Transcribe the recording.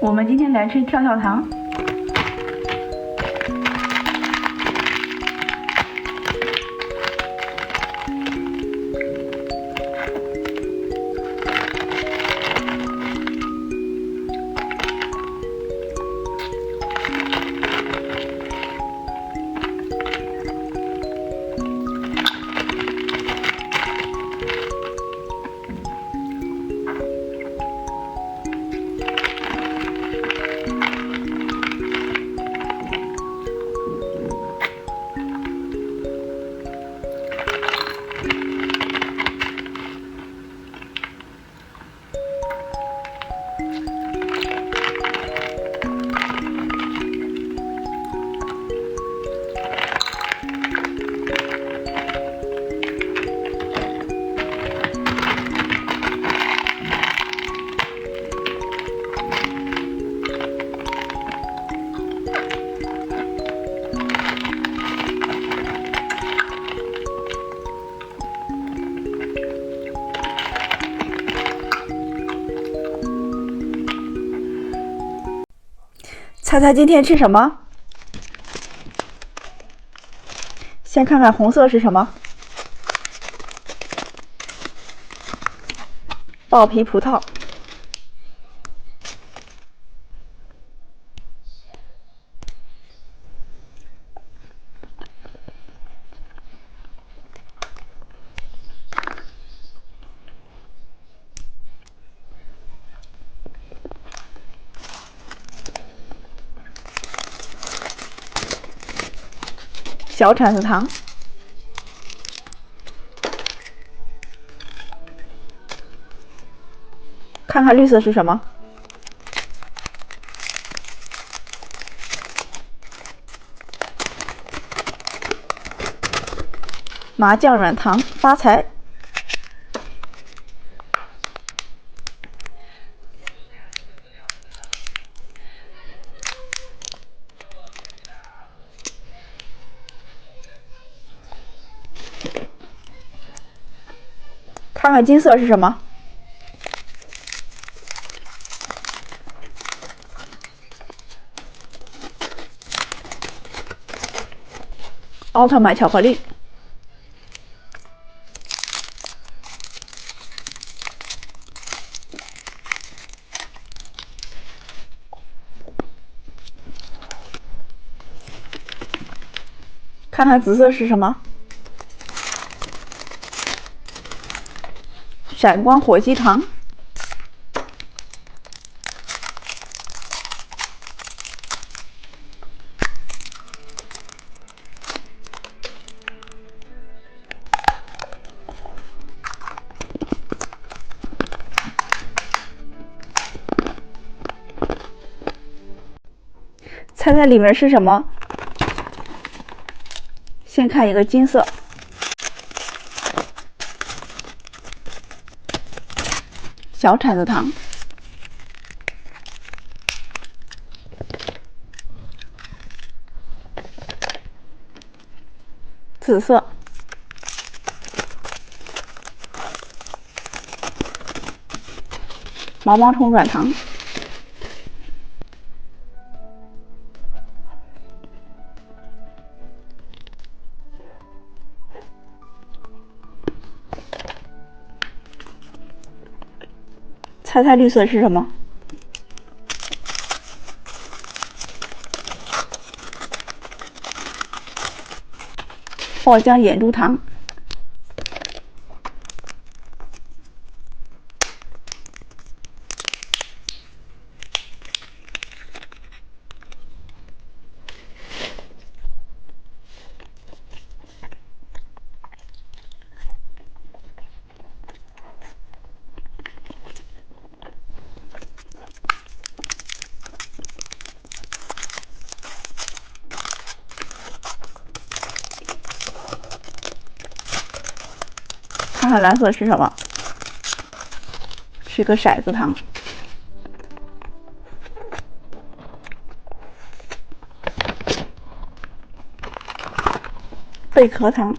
我们今天来吃跳跳糖。猜猜今天吃什么？先看看红色是什么？爆皮葡萄。小铲子糖。看看绿色是什么？麻酱软糖发财。看看金色是什么？奥特曼巧克力。看看紫色是什么？闪光火鸡糖。猜猜里面是什么？先看一个金色。小铲子糖。紫色。毛毛虫软糖。猜猜绿色是什么？爆浆眼珠糖。看看蓝色是什么？是个骰子糖。贝壳糖。